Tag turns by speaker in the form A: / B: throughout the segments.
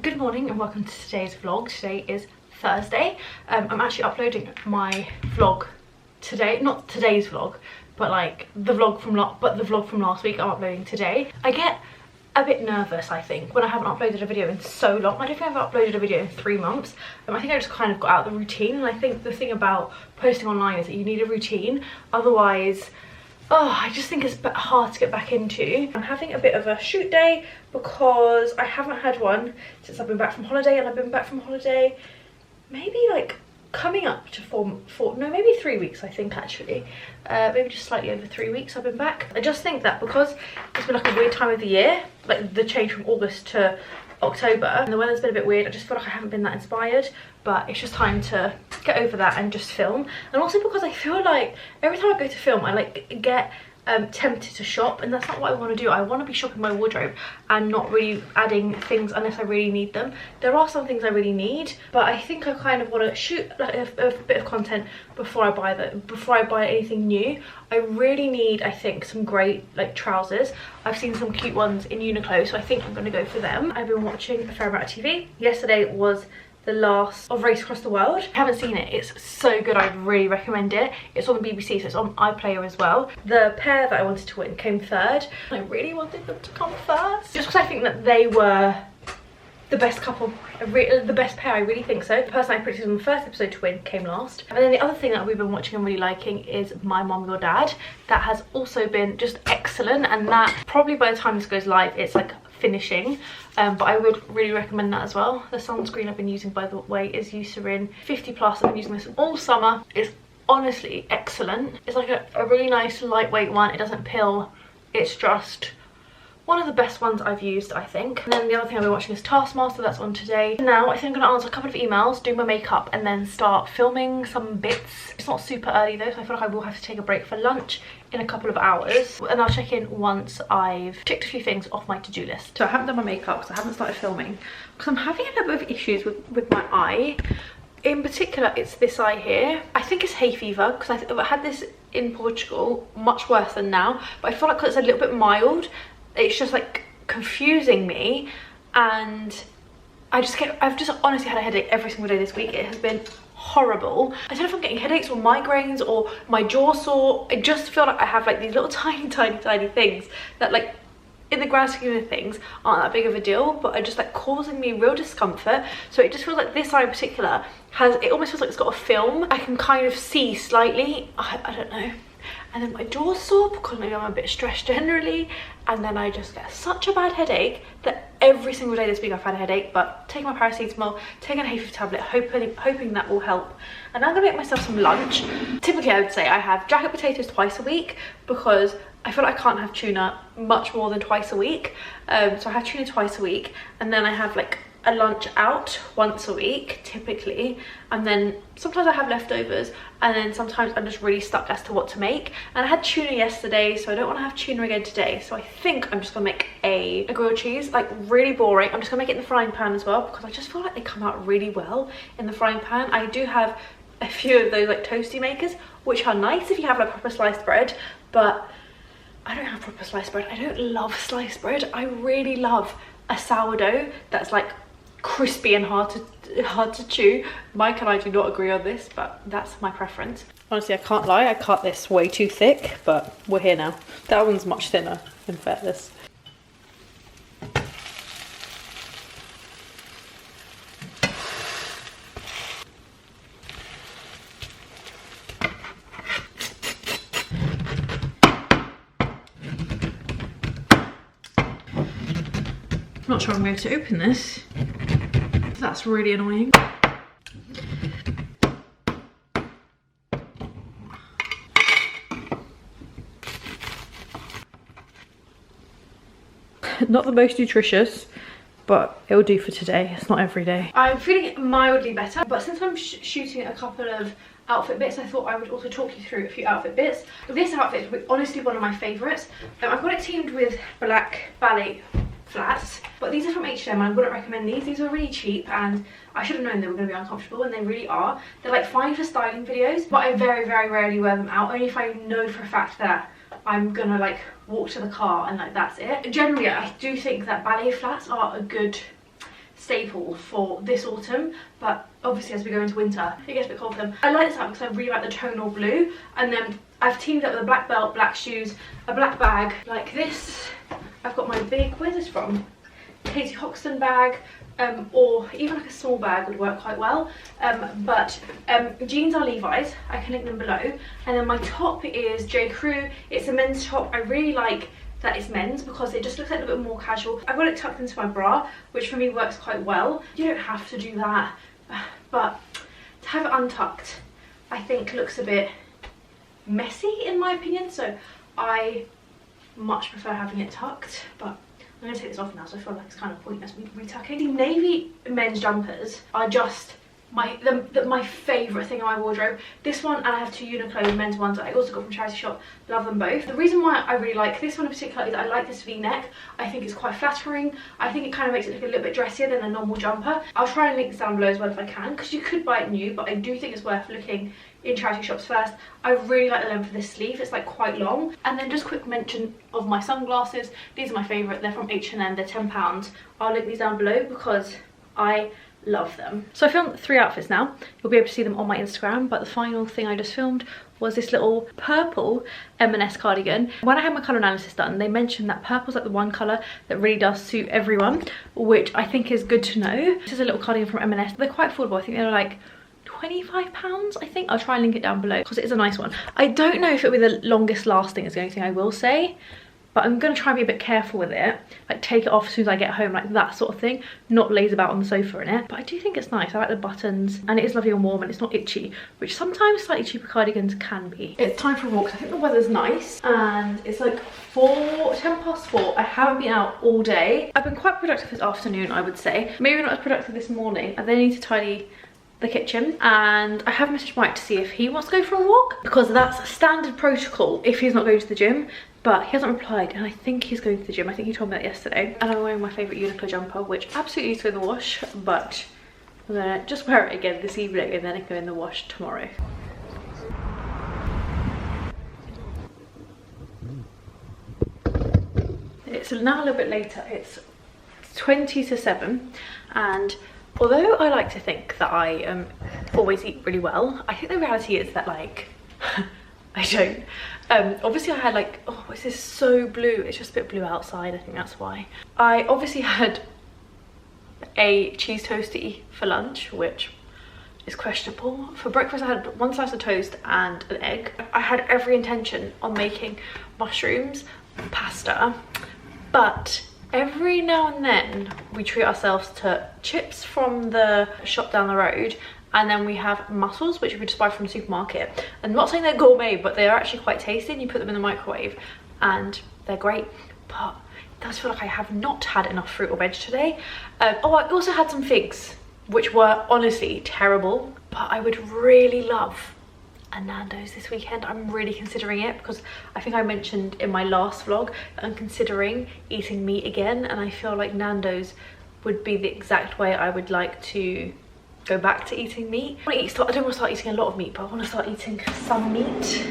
A: Good morning and welcome to today's vlog. Today is Thursday. I'm actually uploading my vlog today, not today's vlog, but like the vlog from last week I'm uploading today. I get a bit nervous, I think, when I haven't uploaded a video in so long. I don't think I've uploaded a video in 3 months. I think I just kind of got out of the routine, and I think the thing about posting online is that you need a routine, otherwise I just think it's hard to get back into. I'm having a bit of a shoot day because I haven't had one since I've been back from holiday, and I've been back from holiday maybe like coming up to maybe 3 weeks, I think, actually. Maybe just slightly over 3 weeks I've been back. I just think that because it's been like a weird time of the year, like the change from August to October, and the weather's been a bit weird, I just feel like I haven't been that inspired, but it's just time to get over that and just film. And also because I feel like every time I go to film I like get tempted to shop, and that's not what I want to do. I want to be shopping my wardrobe and not really adding things unless I really need them. There are some things I really need, but I think I kind of want to shoot like a bit of content before I buy anything new. I really need, I think, some great like trousers. I've seen some cute ones in Uniqlo, so I think I'm going to go for them. I've been watching a fair amount of TV. Yesterday was the last of Race Across the World. I haven't seen it. It's so good. I'd really recommend it. It's on the BBC, so it's on iPlayer as well. The pair that I wanted to win came third. I really wanted them to come first, just because I think that they were the best couple, the best pair. I really think so. The person I predicted on the first episode to win came last. And then the other thing that we've been watching and really liking is My Mom, Your Dad. That has also been just excellent, and that probably by the time this goes live it's like finishing, but I would really recommend that as well. The sunscreen I've been using, by the way, is Eucerin 50+. I've been using this all summer. It's honestly excellent. It's like a really nice lightweight one. It doesn't pill. It's just one of the best ones I've used, I think. And then the other thing I've been watching is Taskmaster. That's on today. Now I think I'm going to answer a couple of emails, do my makeup, and then start filming some bits. It's not super early though, so I feel like I will have to take a break for lunch in a couple of hours, and I'll check in once I've ticked a few things off my to-do list. So I haven't done my makeup because I haven't started filming because I'm having a little bit of issues with my eye. In particular, it's this eye here. I think it's hay fever because I had this in Portugal, much worse than now, but I feel like it's a little bit mild. It's just like confusing me, and I've just honestly had a headache every single day this week. It has been horrible. I don't know if I'm getting headaches or migraines or my jaw sore. I just feel like I have like these little tiny things that, like, in the grand scheme of things aren't that big of a deal, but are just like causing me real discomfort. So it just feels like this eye in particular it almost feels like it's got a film. I can kind of see slightly. I don't know. And then my jaw's sore because maybe I'm a bit stressed generally, and then I just get such a bad headache that every single day this week I've had a headache. But taking my paracetamol, taking a hay fever tablet, hoping that will help. And I'm gonna make myself some lunch. Typically I would say I have jacket potatoes twice a week because I feel like I can't have tuna much more than twice a week. So I have tuna twice a week, and then I have like a lunch out once a week typically, and then sometimes I have leftovers, and then sometimes I'm just really stuck as to what to make. And I had tuna yesterday, so I don't want to have tuna again today, so I think I'm just gonna make a grilled cheese. Like, really boring. I'm just gonna make it in the frying pan as well because I just feel like they come out really well in the frying pan. I do have a few of those like toasty makers, which are nice if you have like proper sliced bread, but I don't have proper sliced bread. I don't love sliced bread. I really love a sourdough that's like crispy and hard to chew. Mike and I do not agree on this, but that's my preference. Honestly, I can't lie, I cut this way too thick, but we're here now. That one's much thinner, in fairness. I'm not sure I'm going to open this. That's really annoying. Not the most nutritious, but it will do for today. It's not every day. I'm feeling mildly better, but since I'm shooting a couple of outfit bits, I thought I would also talk you through a few outfit bits. This outfit is honestly one of my favourites. I've got it teamed with black ballet flats, but these are from H&M and I wouldn't recommend these. These are really cheap and I should have known they were going to be uncomfortable, and they really are. They're like fine for styling videos, but I very rarely wear them out, only if I know for a fact that I'm gonna like walk to the car and like that's it. Generally I do think that ballet flats are a good staple for this autumn, but obviously as we go into winter it gets a bit cold for them. I like this out because I really like the tonal blue, and then I've teamed up with a black belt, black shoes, a black bag like this. I've got my big, where's this from? Katie Hoxton bag, or even like a small bag would work quite well. But jeans are Levi's, I can link them below. And then my top is J. Crew. It's a men's top. I really like that it's men's because it just looks like a little bit more casual. I've got it tucked into my bra, which for me works quite well. You don't have to do that, but to have it untucked I think looks a bit messy in my opinion, so I much prefer having it tucked. But I'm going to take this off now, so I feel like it's kind of pointless me retucking. The navy men's jumpers are just my favourite thing in my wardrobe. This one, and I have two Uniqlo men's ones that I also got from charity shop. Love them both. The reason why I really like this one in particular is I like this V-neck. I think it's quite flattering. I think it kind of makes it look a little bit dressier than a normal jumper. I'll try and link this down below as well if I can, because you could buy it new, but I do think it's worth looking in charity shops first. I really like the length of this sleeve. It's like quite long. And then just quick mention of my sunglasses. These are my favourite. They're from H&M. They're £10. I'll link these down below because I love them. So I filmed 3 outfits now. You'll be able to see them on my Instagram, but the final thing I just filmed was this little purple M&S cardigan. When I had my colour analysis done, they mentioned that purple's like the one colour that really does suit everyone, which I think is good to know. This is a little cardigan from M&S. They're quite affordable. I think they're like £25, I think. I'll try and link it down below because it is a nice one. I don't know if it'll be the longest lasting is the only thing I will say, but I'm going to try and be a bit careful with it, like take it off as soon as I get home, like that sort of thing, not laze about on the sofa in it. But I do think it's nice. I like the buttons, and it is lovely and warm, and it's not itchy, which sometimes slightly cheaper cardigans can be. It's time for a walk. I think the weather's nice, and it's like 10 past 4. I haven't been out all day. I've been quite productive this afternoon, I would say. Maybe not as productive this morning. I then need to tidy the kitchen, and I have messaged Mike to see if he wants to go for a walk, because that's standard protocol if he's not going to the gym. But he hasn't replied, and I think he's going to the gym. I think he told me that yesterday. And I'm wearing my favourite Uniqlo jumper, which absolutely needs to go in the wash, but I'm gonna just wear it again this evening and then it go in the wash tomorrow. It's now a little bit later. It's 20 to 7, and although I like to think that I always eat really well, I think the reality is that like I don't. Obviously I had like, oh, this is so blue. It's just a bit blue outside. I think that's why. I obviously had a cheese toastie for lunch, which is questionable. For breakfast I had 1 slice of toast and an egg. I had every intention on making mushrooms pasta, but every now and then we treat ourselves to chips from the shop down the road, and then we have mussels, which we just buy from the supermarket. I'm not saying they're gourmet, but they are actually quite tasty, and you put them in the microwave and they're great. But it does feel like I have not had enough fruit or veg today. Oh, I also had some figs, which were honestly terrible, but I would really love a Nando's this weekend. I'm really considering it because I think I mentioned in my last vlog that I'm considering eating meat again, and I feel like Nando's would be the exact way I would like to go back to eating meat. I don't want to start eating a lot of meat, but I want to start eating some meat,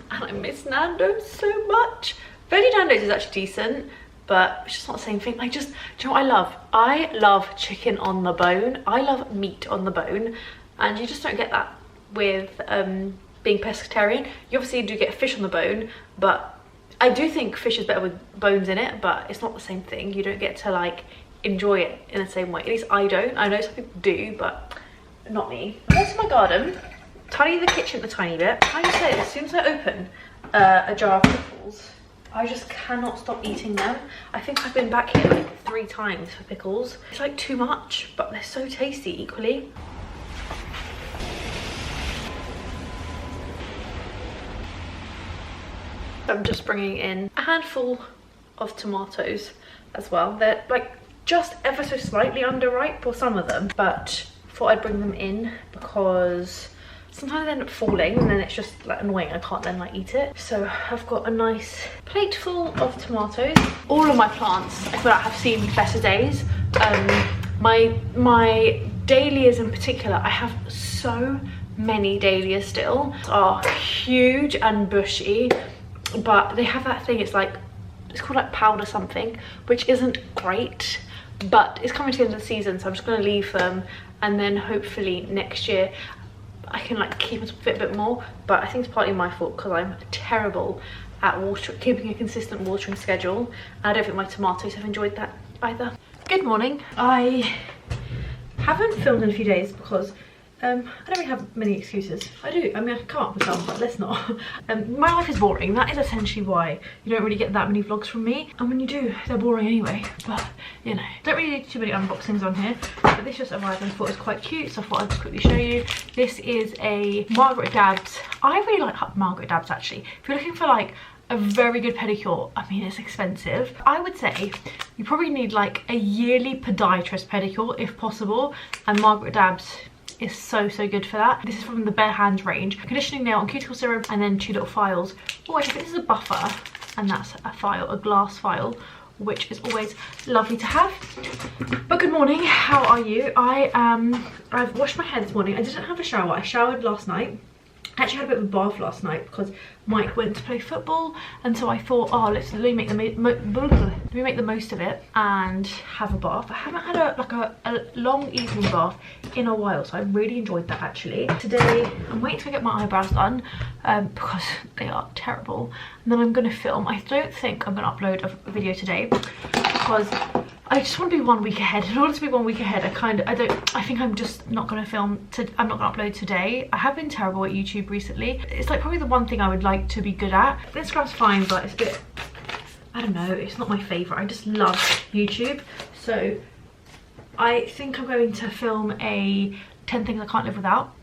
A: and I miss Nando's so much. Veggie Nando's is actually decent, but it's just not the same thing. Do you know what I love? I love chicken on the bone. I love meat on the bone, and you just don't get that with being pescatarian. You obviously do get fish on the bone, but I do think fish is better with bones in it, but it's not the same thing. You don't get to like enjoy it in the same way. At least I don't. I know some people do, but not me. That's my garden. Tidy the kitchen a tiny bit. I just say, as soon as I open a jar of pickles, I just cannot stop eating them. I think I've been back here like 3 times for pickles. It's like too much, but they're so tasty equally. I'm just bringing in a handful of tomatoes as well. They're like just ever so slightly underripe for some of them, but thought I'd bring them in because sometimes they end up falling and then it's just like annoying. I can't then like eat it. So I've got a nice plate full of tomatoes. All of my plants I feel like have seen better days. My dahlias in particular, I have so many dahlias still. They are huge and bushy, but they have that thing, it's called like powder something, which isn't great, but it's coming to the end of the season, so I'm just going to leave them, and then hopefully next year I can like keep it a bit more. But I think it's partly my fault because I'm terrible at keeping a consistent watering schedule, and I don't think my tomatoes have enjoyed that either. Good morning. I haven't filmed in a few days because I don't really have many excuses. I do, I mean I come up with some, but let's not. My life is boring. That is essentially why you don't really get that many vlogs from me, and when you do, they're boring anyway. But you know, don't really do too many unboxings on here, but this just arrived and I thought it was quite cute, so I thought I'd just quickly show you. This is a Margaret Dabbs. I really like Margaret Dabbs actually. If you're looking for like a very good pedicure, I mean it's expensive. I would say you probably need like a yearly podiatrist pedicure if possible, and Margaret Dabbs is so good for that. This is from the Bare Hands range. Conditioning nail and cuticle serum, and then 2 little files. Oh, I think this is a buffer, and that's a file, a glass file, which is always lovely to have. But good morning, how are you? I've washed my hair this morning. I didn't have a shower. I showered last night. I actually had a bit of a bath last night because Mike went to play football, and so I thought, oh, let me make the most of it and have a bath. I haven't had a long evening bath in a while, so I really enjoyed that actually. Today I'm waiting to get my eyebrows done because they are terrible, and then I'm going to film. I don't think I'm going to upload a video today because I just want to be 1 week ahead. In order to be 1 week ahead, I think I'm just not going to film, I'm not going to upload today. I have been terrible at YouTube recently. It's like probably the one thing I would like to be good at. Instagram's fine, but it's a bit, I don't know, it's not my favourite. I just love YouTube. So I think I'm going to film a 10 things I can't live without.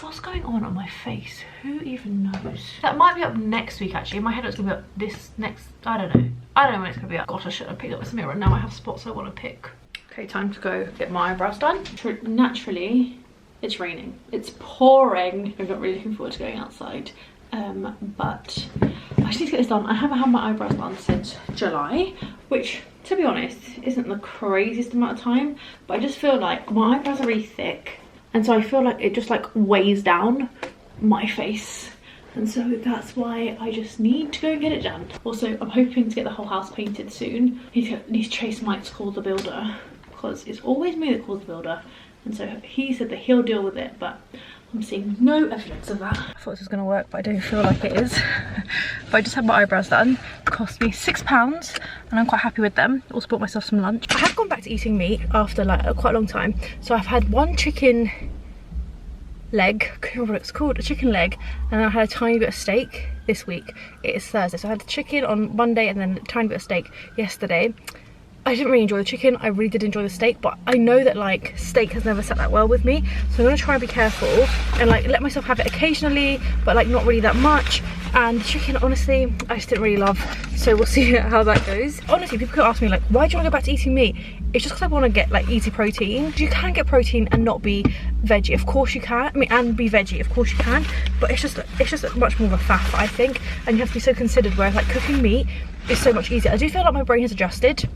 A: What's going on my face? Who even knows? That might be up next week actually. In my head it's going to be up this next, I don't know when it's going to be up. Gosh, I should have picked up this mirror, and now I have spots I want to pick. Okay, time to go get my eyebrows done. Naturally, it's raining. It's pouring. I'm not really looking forward to going outside. But I just need to get this done. I haven't had my eyebrows done since July, which to be honest isn't the craziest amount of time, but I just feel like my eyebrows are really thick, and so I feel like it just like weighs down my face, and so that's why I just need to go and get it done. Also, I'm hoping to get the whole house painted soon. I need to chase Mike to call the builder because it's always me that calls the builder, and so he said that he'll deal with it, but I'm seeing no evidence of that. I thought this was going to work, but I don't feel like it is. But I just had my eyebrows done. It cost me £6 and I'm quite happy with them. Also bought myself some lunch. I have gone back to eating meat after like quite a long time. So I've had one chicken leg, I can't remember what it's called, a chicken leg, and then I had a tiny bit of steak this week. It is Thursday, so I had the chicken on Monday and then a tiny bit of steak yesterday. I didn't really enjoy the chicken. I really did enjoy the steak, but I know that like steak has never sat that well with me, so I'm gonna try and be careful and like let myself have it occasionally, but like not really that much. And the chicken, honestly, I just didn't really love, so we'll see how that goes. Honestly, people could ask me like, why do you want to go back to eating meat? It's just because I want to get like easy protein. You can get protein and not be veggie, of course you can. I mean, and be veggie, of course you can, but it's just much more of a faff, I think, and you have to be so considered, whereas like cooking meat is so much easier. I do feel like my brain has adjusted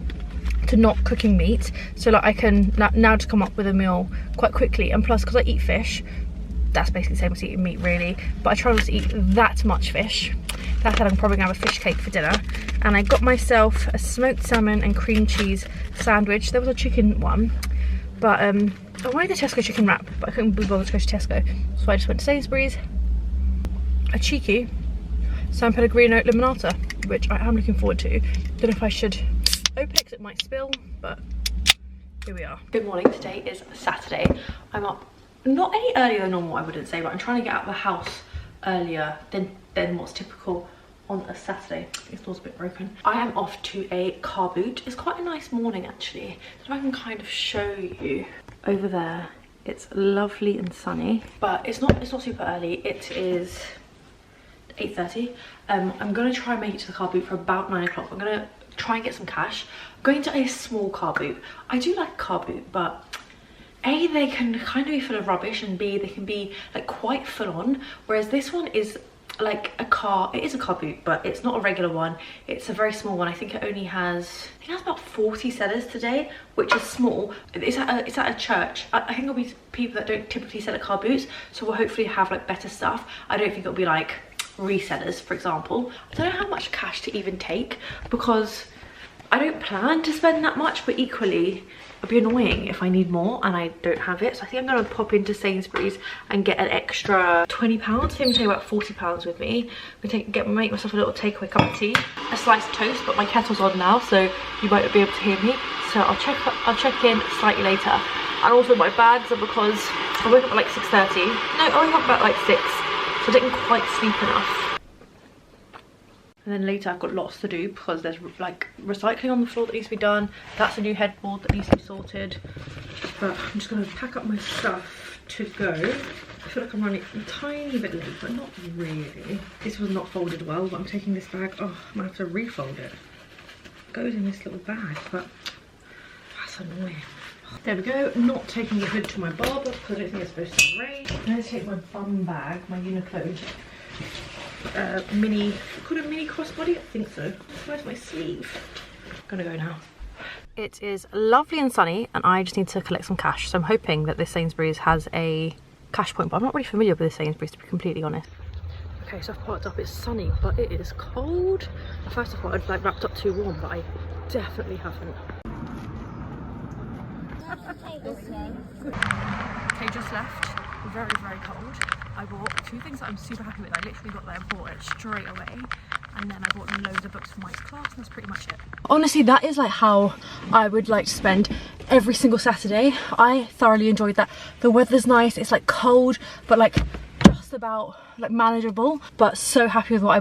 A: to not cooking meat, so like I can now just come up with a meal quite quickly, and plus because I eat fish, that's basically the same as eating meat really, but I try not to eat that much fish. That said, I'm probably gonna have a fish cake for dinner, and I got myself a smoked salmon and cream cheese sandwich. There was a chicken one, but I wanted the Tesco chicken wrap, but I couldn't be bothered to go to Tesco, so I just went to Sainsbury's. A cheeky San Pellegrino limonata, which I am looking forward to. Don't know if I should open it because it might spill, but here we are. Good morning. Today is Saturday. I'm up not any earlier than normal, I wouldn't say, but I'm trying to get out of the house earlier than what's typical on a Saturday. This door's a bit broken. I am off to a car boot. It's quite a nice morning actually, so I can kind of show you. Over there it's lovely and sunny, but it's not super early. It is 8:30. I'm gonna try and make it to the car boot for about 9 o'clock. I'm gonna try and get some cash. I'm going to a small car boot. I do like a car boot, but A, they can kind of be full of rubbish, and B, they can be like quite full on, whereas this one is like a car. It is a car boot, but it's not a regular one. It's a very small one. I think it only has, about 40 sellers today, which is small. It's at a church. I think it'll be people that don't typically sell at car boots, so we'll hopefully have like better stuff. I don't think it'll be like resellers, for example. I don't know how much cash to even take because I don't plan to spend that much, but equally it'd be annoying if I need more and I don't have it. So I think I'm gonna pop into Sainsbury's and get an extra £20. I think I'm taking about £40 with me. Make myself a little takeaway cup of tea, a sliced toast, but my kettle's on now, so you might not be able to hear me. So I'll check in slightly later. And also my bags are because I woke up at like 6:30. No, I woke up about like 6, so I didn't quite sleep enough. And then later I've got lots to do because there's like recycling on the floor that needs to be done. That's a new headboard that needs to be sorted. But I'm just going to pack up my stuff to go. I feel like I'm running a tiny bit late, but not really. This was not folded well, but I'm taking this bag. Oh, I might have to refold it. It goes in this little bag, but that's annoying. There we go. Not taking the hood to my barber because I don't think it's supposed to rain. I'm going to take my bum bag, my Uniqlo mini, called a mini crossbody? I think so. Where's my sleeve? I'm gonna go now. It is lovely and sunny and I just need to collect some cash. So I'm hoping that this Sainsbury's has a cash point, but I'm not really familiar with this Sainsbury's, to be completely honest. Okay, so I've parked up. It's sunny, but it is cold. At first I thought I'd like wrapped up too warm, but I definitely haven't. Okay, just left. Very, very cold. I bought 2 things that I'm super happy with. I literally got there and bought it straight away. And then I bought loads of books for Mike's class, and that's pretty much it. Honestly, that is like how I would like to spend every single Saturday. I thoroughly enjoyed that. The weather's nice, it's like cold, but like just about like manageable. But so happy with what I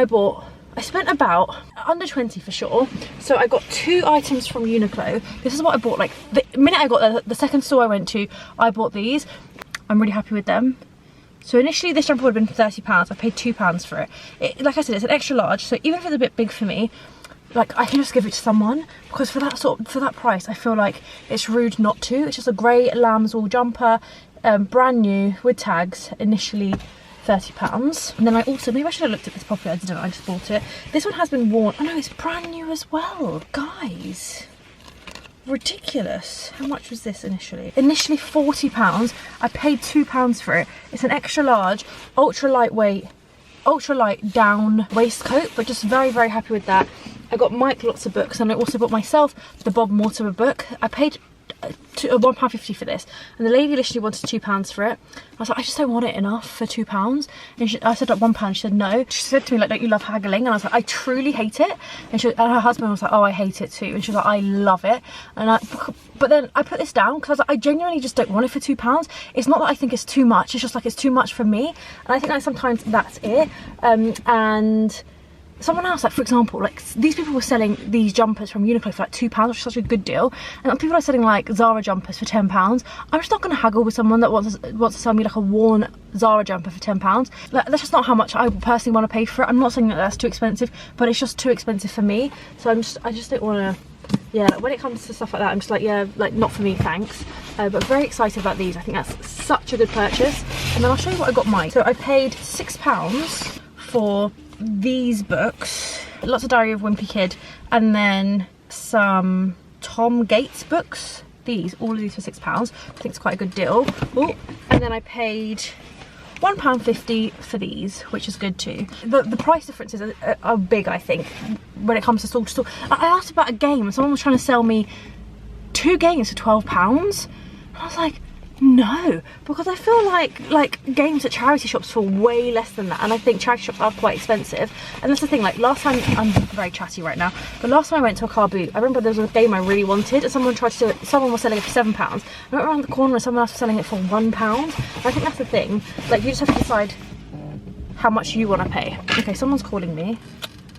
A: bought. I spent about under 20 for sure. So I got 2 items from Uniqlo. This is what I bought. Like the minute I got there, the second store I went to, I bought these. I'm really happy with them. So initially this jumper would have been £30. I paid £2 for it. Like I said, it's an extra large, so even if it's a bit big for me, like I can just give it to someone, because for that price I feel like it's rude not to. It's just a grey lambswool jumper, brand new with tags, initially £30. And then I also, maybe I should have looked at this properly, I didn't, I just bought it. This one has been worn. Oh no, it's brand new as well, guys. Ridiculous. How much was this initially? Initially £40. I paid £2 for it. It's an extra large, ultra lightweight, ultra light down waistcoat, but just very, very happy with that. I got Mike lots of books, and I also bought myself the Bob Mortimer book. I paid £1.50 for this, and the lady literally wanted £2 for it. I was like, I just don't want it enough for £2. And I said like £1. She said no. She said to me like, don't you love haggling? And I was like, I truly hate it. And her husband was like, oh, I hate it too. And she was like, I love it. But then I put this down because I was like, I genuinely just don't want it for £2. It's not that I think it's too much, it's just like it's too much for me. And I think like sometimes that's it. And someone else, like for example, like these people were selling these jumpers from Uniqlo for like £2, which is such a good deal. And people are selling like Zara jumpers for £10. I'm just not going to haggle with someone that wants to sell me like a worn Zara jumper for £10. Like, that's just not how much I personally want to pay for it. I'm not saying that that's too expensive, but it's just too expensive for me. So I just don't want to. Yeah, like when it comes to stuff like that, I'm just like, yeah, like not for me, thanks. But very excited about these. I think that's such a good purchase. And then I'll show you what I got Mike. So I paid £6 for these books, lots of Diary of a Wimpy Kid, and then some Tom Gates books. All of these for £6. I think it's quite a good deal. Ooh. And then I paid £1.50 for these, which is good too. The price differences are big, I think, when it comes to store to store. I asked about a game and someone was trying to sell me 2 games for £12. And I was like, no, because I feel like games at charity shops for way less than that, and I think charity shops are quite expensive. And that's the thing, like last time, I'm very chatty right now, but last time I went to a car boot, I remember there was a game I really wanted and someone was selling it for £7. I went around the corner and someone else was selling it for £1. I think that's the thing, like you just have to decide how much you want to pay. Okay, someone's calling me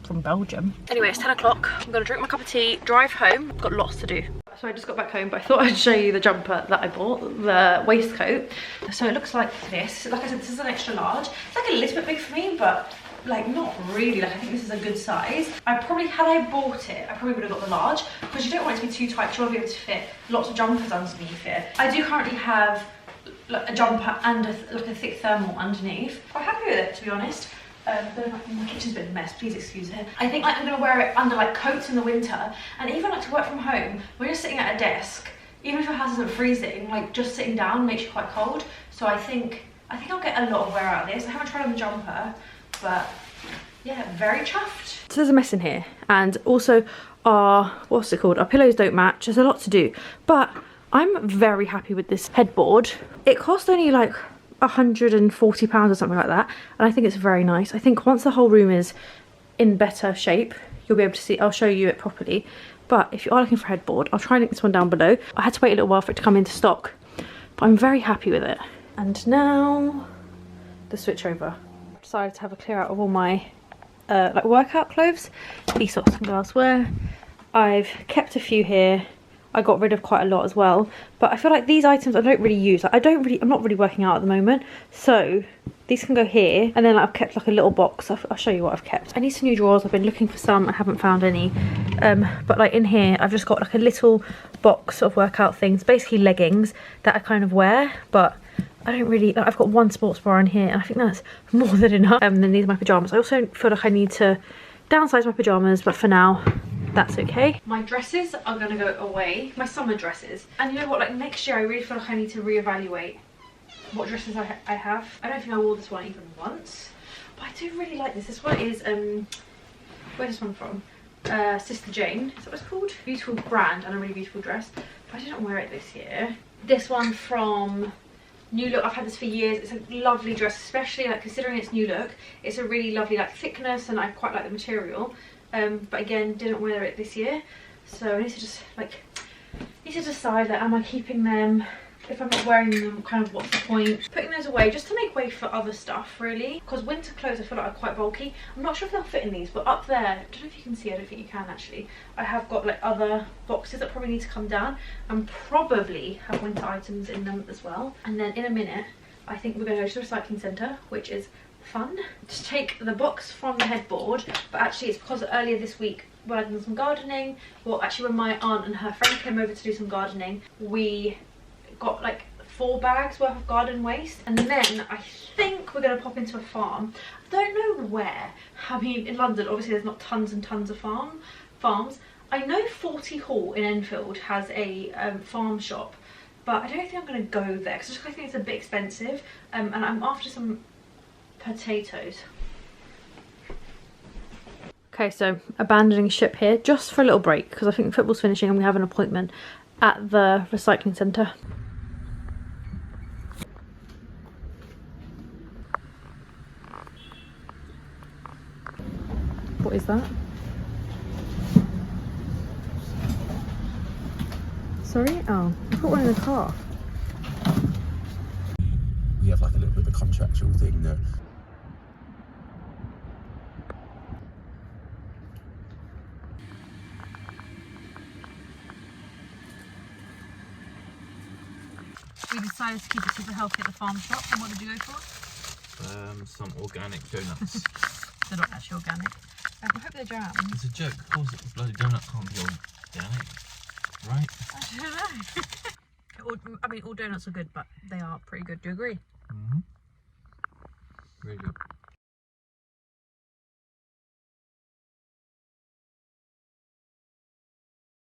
A: from Belgium. Anyway, it's 10 o'clock. I'm gonna drink my cup of tea, drive home. I've got lots to do. So I just got back home, but I thought I'd show you the jumper that I bought, the waistcoat. So it looks like this. Like I said, this is an extra large. It's like a little bit big for me, but like not really. Like I think this is a good size. Had I bought it, I probably would have got the large, because you don't want it to be too tight. You want to be able to fit lots of jumpers underneath it. I do currently have like a jumper and like a thick thermal underneath. I'm happy with it, to be honest. My kitchen's a bit of a mess, please excuse it. I think I'm going to wear it under like coats in the winter, and even like to work from home, when you're sitting at a desk, even if your house isn't freezing, like just sitting down makes you quite cold. So I think I'll get a lot of wear out of this. I haven't tried on the jumper, but yeah, very chuffed. So there's a mess in here, and also our, what's it called? Our pillows don't match. There's a lot to do. But I'm very happy with this headboard. It cost only like £140 or something like that. And I think it's very nice. I think once the whole room is in better shape, you'll be able to see, I'll show you it properly. But if you are looking for a headboard, I'll try and link this one down below. I had to wait a little while for it to come into stock, but I'm very happy with it. And now the switch over. I decided to have a clear out of all my like workout clothes. These socks can go elsewhere. I've kept a few here. I got rid of quite a lot as well, but I feel like these items I don't really use. Like, I'm not really working out at the moment, so these can go here. And then like, I've kept like a little box. I'll show you what I've kept. I need some new drawers. I've been looking for some. I haven't found any. But like in here, I've just got like a little box of workout things, basically leggings that I kind of wear, but I don't really, like, I've got one sports bra in here, and I think that's more than enough. Then these are my pyjamas. I also feel like I need to downsize my pyjamas, but for now, that's okay. My dresses are gonna go away, my summer dresses. And you know what, like next year I really feel like I need to reevaluate what dresses I have. I don't think I wore this one even once, but I do really like this. This one is, where's this one from? Sister Jane, is that what it's called? Beautiful brand and a really beautiful dress, but I didn't wear it this year. This one from New Look, I've had this for years. It's a lovely dress, especially like considering it's New Look. It's a really lovely like thickness, and I quite like the material. But again, didn't wear it this year, so I need to just like decide like, am I keeping them? If I'm not wearing them, kind of what's the point? Putting those away just to make way for other stuff, really. Because winter clothes I feel like are quite bulky. I'm not sure if they'll fit in these, but up there, I don't know if you can see, I don't think you can actually. I have got like other boxes that probably need to come down, and probably have winter items in them as well. And then in a minute, I think we're going to go to the recycling centre, which is fun. To take the box from the headboard, but actually it's because earlier this week when I'd done some gardening, well actually when my aunt and her friend came over to do some gardening, we got like 4 bags worth of garden waste, and then I think we're going to pop into a farm. I don't know where. I mean, in London obviously there's not tons and tons of farms. I know 40 Hall in Enfield has a farm shop, but I don't think I'm going to go there because I think it's a bit expensive, and I'm after some potatoes. Okay, so abandoning ship here just for a little break because I think football's finishing and we have an appointment at the recycling centre. What is that? Sorry? Oh, I put one in the car.
B: We have like a little bit of a contractual thing that
A: We decided to keep it super healthy at the farm shop. And what did you go for?
B: some organic donuts.
A: They're not actually organic. I hope they're jam.
B: It's a joke, of course. A bloody donut can't be organic, right?
A: I don't know. I mean, all donuts are good, but they are pretty good. Do you agree?
B: Mm-hmm. Really good.